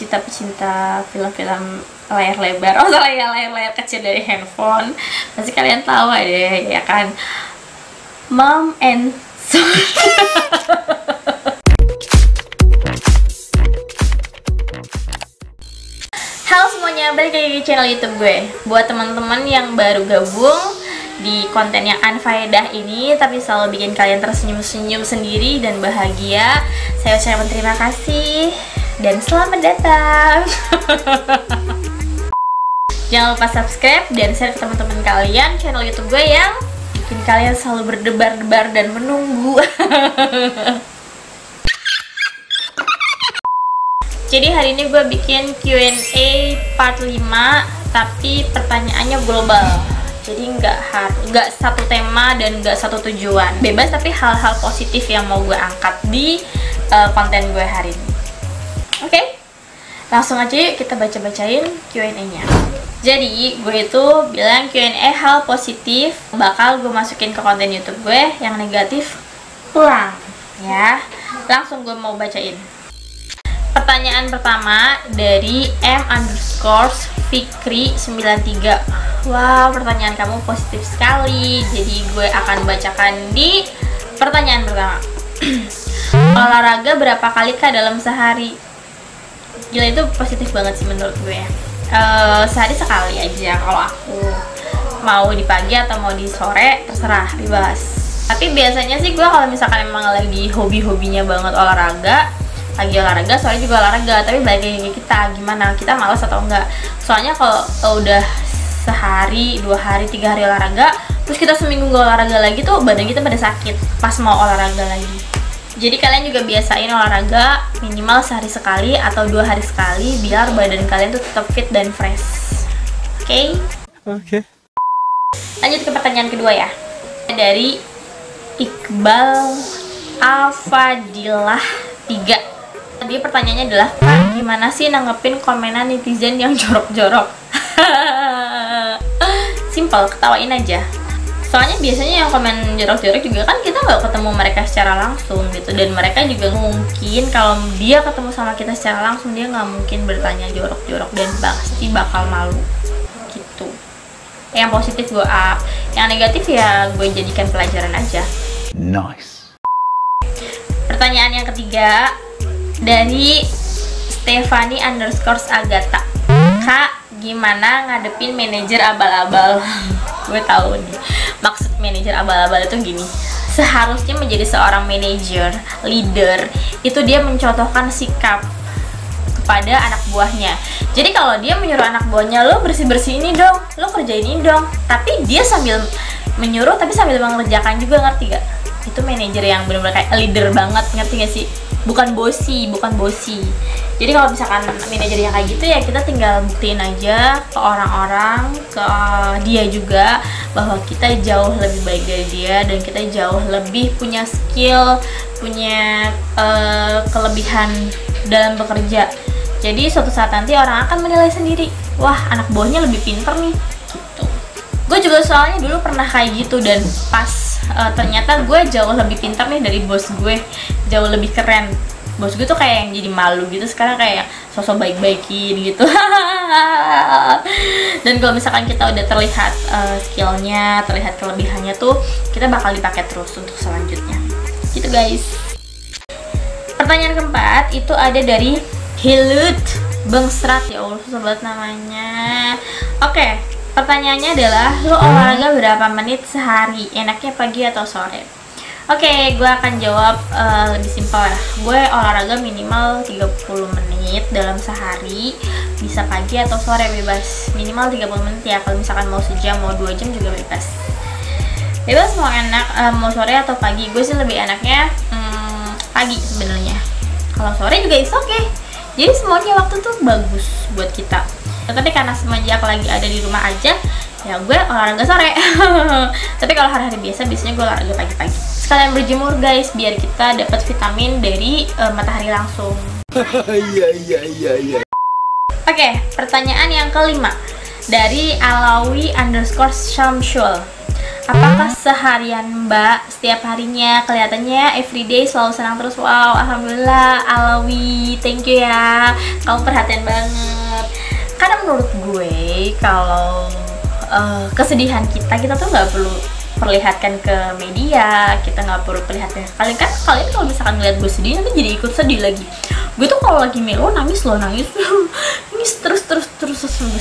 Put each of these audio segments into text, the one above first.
pecinta film-film layar lebar, oh salah ya, layar kecil dari handphone, pasti kalian tahu deh ya kan, Mom and Son. Halo semuanya, balik lagi di channel YouTube gue. Buat teman-teman yang baru gabung di konten yang unfaedah ini, tapi selalu bikin kalian tersenyum-senyum sendiri dan bahagia, saya ucapkan terima kasih dan selamat datang. Jangan lupa subscribe dan share ke teman-teman kalian channel YouTube gue yang bikin kalian selalu berdebar-debar dan menunggu. Jadi hari ini gue bikin Q&A part 5, tapi pertanyaannya global. Jadi nggak satu tema dan nggak satu tujuan. Bebas, tapi hal-hal positif yang mau gue angkat di konten gue hari ini. Oke? Langsung aja yuk kita baca-bacain Q&A-nya. Jadi gue itu bilang Q&A hal positif bakal gue masukin ke konten YouTube gue, yang negatif pulang ya. Langsung gue mau bacain. Pertanyaan pertama dari M_Fikri93. Wow, pertanyaan kamu positif sekali. Jadi gue akan bacakan di pertanyaan pertama. Olahraga berapa kali kah dalam sehari? Gila, itu positif banget sih menurut gue. Sehari sekali aja kalau aku. Mau di pagi atau mau di sore terserah, bebas. Tapi biasanya sih gue kalau misalkan emang lagi hobi-hobinya banget olahraga, lagi olahraga, soalnya juga olahraga, tapi balik lagi kita gimana, kita malas atau enggak. Soalnya kalau udah sehari, 2 hari, 3 hari olahraga, terus kita seminggu nggak olahraga lagi tuh badan kita pada sakit pas mau olahraga lagi. Jadi kalian juga biasain olahraga minimal sehari sekali atau 2 hari sekali, biar badan kalian tuh tetap fit dan fresh. Oke? Oke. Lanjut ke pertanyaan kedua ya. Dari Iqbal Afadilah 3. Dia pertanyaannya adalah, Kak, gimana sih nanggepin komenan netizen yang jorok-jorok? Simple, ketawain aja. Soalnya biasanya yang komen jorok-jorok juga kan kita nggak ketemu mereka secara langsung gitu. Dan mereka juga mungkin kalau dia ketemu sama kita secara langsung, dia nggak mungkin bertanya jorok-jorok dan pasti bakal malu gitu. Yang positif gue up, yang negatif ya gue jadikan pelajaran aja. Nice. Pertanyaan yang ketiga dari Stefani_Agatha. Kak, gimana ngadepin manajer abal-abal? Gue tahu nih, maksud manajer abal-abal itu gini. Seharusnya menjadi seorang manajer, leader, itu dia mencontohkan sikap kepada anak buahnya. Jadi kalau dia menyuruh anak buahnya, lo bersih-bersih ini dong, lo kerjain ini dong, tapi dia sambil menyuruh tapi sambil mengerjakan juga, ngerti gak? Itu manajer yang benar-benar kayak leader banget, ngerti gak sih? Bukan bosi. Jadi kalau misalkan manajer yang kayak gitu ya, kita tinggal buktiin aja ke orang-orang, ke dia juga, bahwa kita jauh lebih baik dari dia dan kita jauh lebih punya skill, punya kelebihan dalam bekerja. Jadi suatu saat nanti orang akan menilai sendiri, wah anak buahnya lebih pinter nih gitu. Gue juga soalnya dulu pernah kayak gitu, dan pas ternyata gue jauh lebih pintar nih dari bos gue, jauh lebih keren. Bos gue tuh kayak yang jadi malu gitu, sekarang kayak sosok baik-baikin gitu. Dan kalau misalkan kita udah terlihat skillnya, terlihat kelebihannya tuh, kita bakal dipakai terus untuk selanjutnya gitu guys. Pertanyaan keempat itu ada dari Hilut Bengsrat, ya Allah susah banget namanya. Oke. Pertanyaannya adalah, lo olahraga berapa menit sehari? Enaknya pagi atau sore? Oke, gue akan jawab lebih simpel ya. Gue olahraga minimal 30 menit dalam sehari. Bisa pagi atau sore, bebas. Minimal 30 menit ya. Kalau misalkan mau sejam, mau 2 jam juga bebas. Bebas mau enak, mau sore atau pagi. Gue sih lebih enaknya pagi sebenarnya. Kalau sore juga is oke. Jadi semuanya waktu tuh bagus buat kita. Tapi karena semenjak lagi ada di rumah aja, ya gue olahraga sore. Tapi kalau hari-hari biasanya gue olahraga pagi-pagi. Sekalian berjemur guys, biar kita dapat vitamin dari matahari langsung. Iya. Oke, pertanyaan yang kelima dari Alawi_Syamsul. Apakah seharian Mbak setiap harinya kelihatannya everyday selalu senang terus? Wow, alhamdulillah Alawi, thank you ya, kamu perhatian banget. Karena menurut gue kalau kesedihan kita tuh nggak perlu perlihatkan ke media, kita nggak perlu perlihatkan ke kalian. Kan kalian kalau misalkan ngeliat gue sedih nanti jadi ikut sedih lagi. Gue tuh kalau lagi melo nangis nangis terus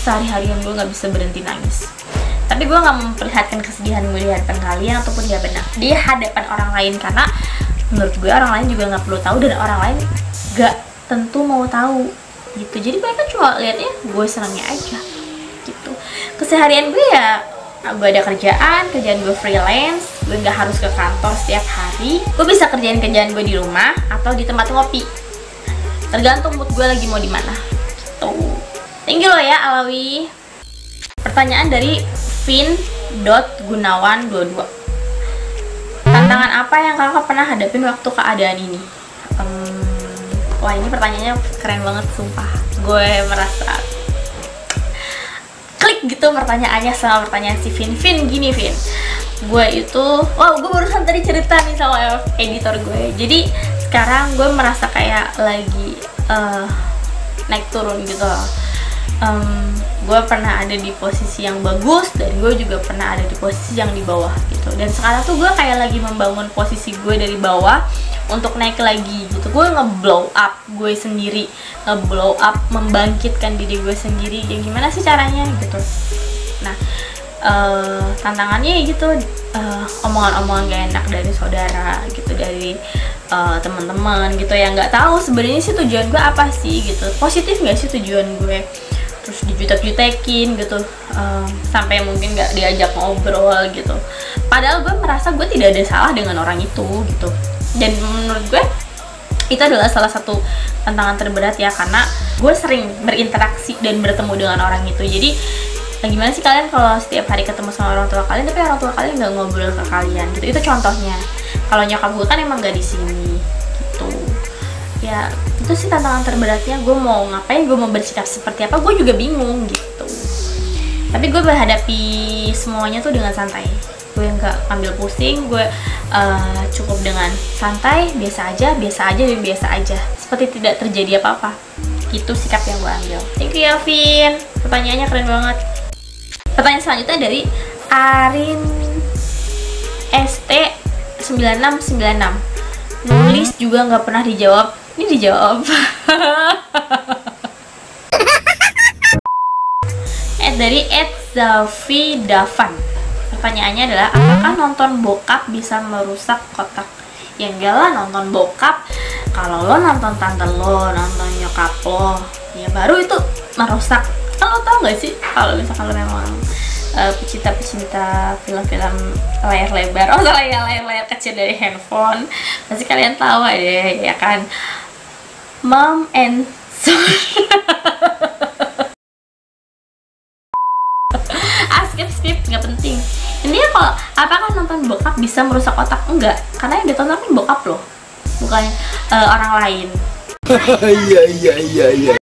sehari-harian gue nggak bisa berhenti nangis. Tapi gue nggak memperlihatkan kesedihan gue di hadapan kalian ataupun di hadapan orang lain, karena menurut gue orang lain juga nggak perlu tahu dan orang lain nggak tentu mau tahu gitu. Jadi mereka cuma lihatnya gue senangnya aja gitu. Keseharian gue ya, gue ada kerjaan gue freelance, gue nggak harus ke kantor setiap hari. Gue bisa kerjain kerjaan gue di rumah atau di tempat ngopi, tergantung mood gue lagi mau di mana gitu. Thank you lo ya Alawi. Pertanyaan dari Vin.Gunawan22. Tantangan apa yang kakak pernah hadapin waktu keadaan ini? Wah, ini pertanyaannya keren banget sumpah. Gue merasa klik gitu pertanyaannya sama pertanyaan si Vin. Gini Vin, gue itu, gue barusan tadi cerita nih sama editor gue. Jadi sekarang gue merasa kayak lagi naik turun gitu loh. Gue pernah ada di posisi yang bagus dan gue juga pernah ada di posisi yang di bawah gitu. Dan sekarang tuh gue kayak lagi membangun posisi gue dari bawah untuk naik lagi gitu. Gue nge-blow up gue sendiri, nge-blow up, membangkitkan diri gue sendiri. Ya gimana sih caranya gitu. Nah, tantangannya gitu, omongan-omongan gak enak dari saudara gitu, dari teman-teman gitu yang nggak tahu sebenarnya sih tujuan gue apa sih gitu, positif nggak sih tujuan gue, terus dijutek-jutekin gitu, sampai mungkin nggak diajak ngobrol gitu. Padahal gue merasa gue tidak ada salah dengan orang itu gitu. Dan menurut gue itu adalah salah satu tantangan terberat ya, karena gue sering berinteraksi dan bertemu dengan orang itu. Jadi gimana sih kalian kalau setiap hari ketemu sama orang tua kalian tapi orang tua kalian nggak ngobrol ke kalian gitu. Itu contohnya. Kalau nyokap gue kan emang gak di sini gitu ya. Itu sih tantangan terberatnya. Gue mau ngapain, gue mau bersikap seperti apa, gue juga bingung gitu. Tapi gue menghadapi semuanya tuh dengan santai. Gue nggak ambil pusing, gue cukup dengan santai, biasa aja, seperti tidak terjadi apa-apa. Itu sikap yang gue ambil. Thank you ya Vin, pertanyaannya keren banget. Pertanyaan selanjutnya dari Arin ST 9696. Nulis juga nggak pernah dijawab. Ini dijawab. Dari Zafi Davan. Pertanyaannya adalah, apakah nonton bokap bisa merusak kotak? Ya enggak lah, nonton bokap, kalau lo nonton tante lo, nonton nyokap lo, ya baru itu merusak. Kan lo tau gak sih kalau misalkan lo memang pecinta film-film layar lebar, layar kecil dari handphone, pasti kalian tahu deh ya kan, Mom and Son. skip nggak penting. Intinya kalau apakah nonton bokap bisa merusak otak? Enggak, karena yang ditonton kan bokap lo, bukan orang lain. Iya.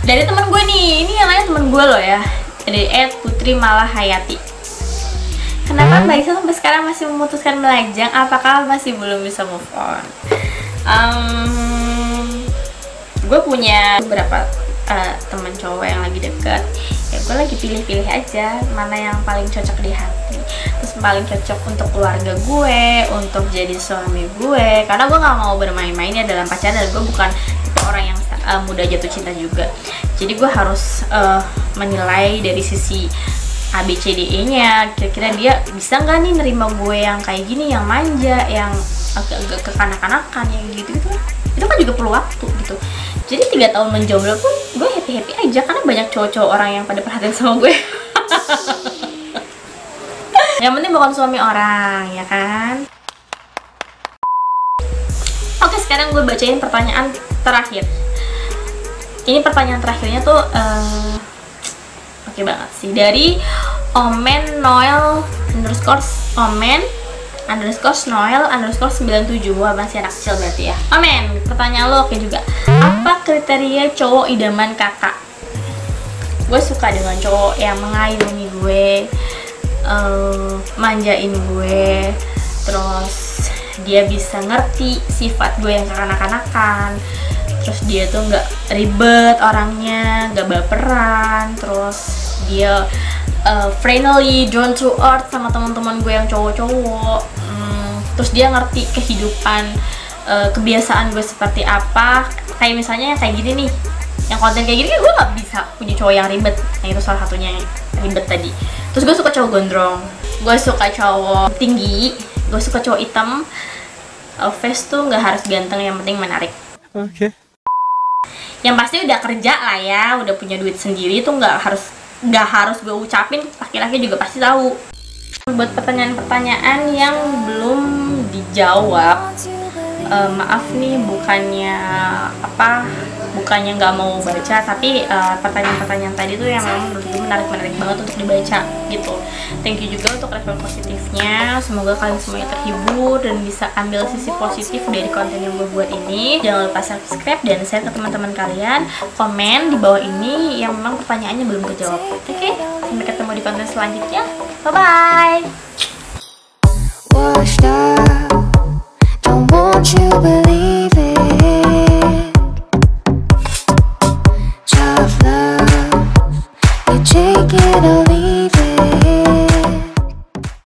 Dari temen gue nih, ini yang lain temen gue loh ya, dari Putri Malahayati. Kenapa Mbak Isa sampai sekarang masih memutuskan melajang? Apakah masih belum bisa move on? Gue punya beberapa teman cowok yang lagi deket. Ya gue lagi pilih-pilih aja mana yang paling cocok di hati, terus paling cocok untuk keluarga gue, untuk jadi suami gue. Karena gue nggak mau bermain-main ya dalam pacaran, dan gue bukan tipe orang yang mudah jatuh cinta juga. Jadi gue harus menilai dari sisi ABCDE nya, kira-kira dia bisa nggak nih nerima gue yang kayak gini, yang manja, yang agak kekanak-kanakan, yang gitu. Itu kan juga perlu waktu gitu. Jadi 3 tahun menjomblo pun gue happy aja, karena banyak cowok-cowok orang yang pada perhatian sama gue. Yang penting bukan suami orang, ya kan? Oke, sekarang gue bacain pertanyaan terakhir. Ini pertanyaan terakhirnya tuh oke banget sih, dari Omen Noel _Noel_Noel_97. Wah, masih anak kecil berarti ya. Omen, pertanyaan lo oke juga. Apa kriteria cowok idaman kakak? Gue suka dengan cowok yang mengayomi gue, manjain gue, terus dia bisa ngerti sifat gue yang kekanak-kanakan, terus dia tuh nggak ribet orangnya, nggak baperan, terus dia friendly, down to earth sama teman-teman gue yang cowok-cowok. Terus dia ngerti kehidupan, kebiasaan gue seperti apa. Kayak misalnya yang kayak gini nih, yang konten kayak gini kan gue nggak bisa punya cowok yang ribet. Nah itu salah satunya yang ribet tadi. Terus gue suka cowok gondrong, gue suka cowok tinggi, gue suka cowok hitam. Face tuh nggak harus ganteng, yang penting menarik. Okay. Yang pasti udah kerja lah ya, udah punya duit sendiri, tuh nggak harus gue ucapin, laki-laki juga pasti tahu. Buat pertanyaan-pertanyaan yang belum dijawab, maaf nih, bukannya nggak mau baca, tapi pertanyaan-pertanyaan tadi tuh yang memang menurut gue menarik banget untuk dibaca gitu. Thank you juga untuk respon positifnya. Semoga kalian semuanya terhibur dan bisa ambil sisi positif dari konten yang gue buat ini. Jangan lupa subscribe dan share ke teman-teman kalian. Komen di bawah ini yang memang pertanyaannya belum kejawab. Oke, sampai ketemu di konten selanjutnya. Bye bye. Washed up, don't want you believe it. Tough love, you take it all.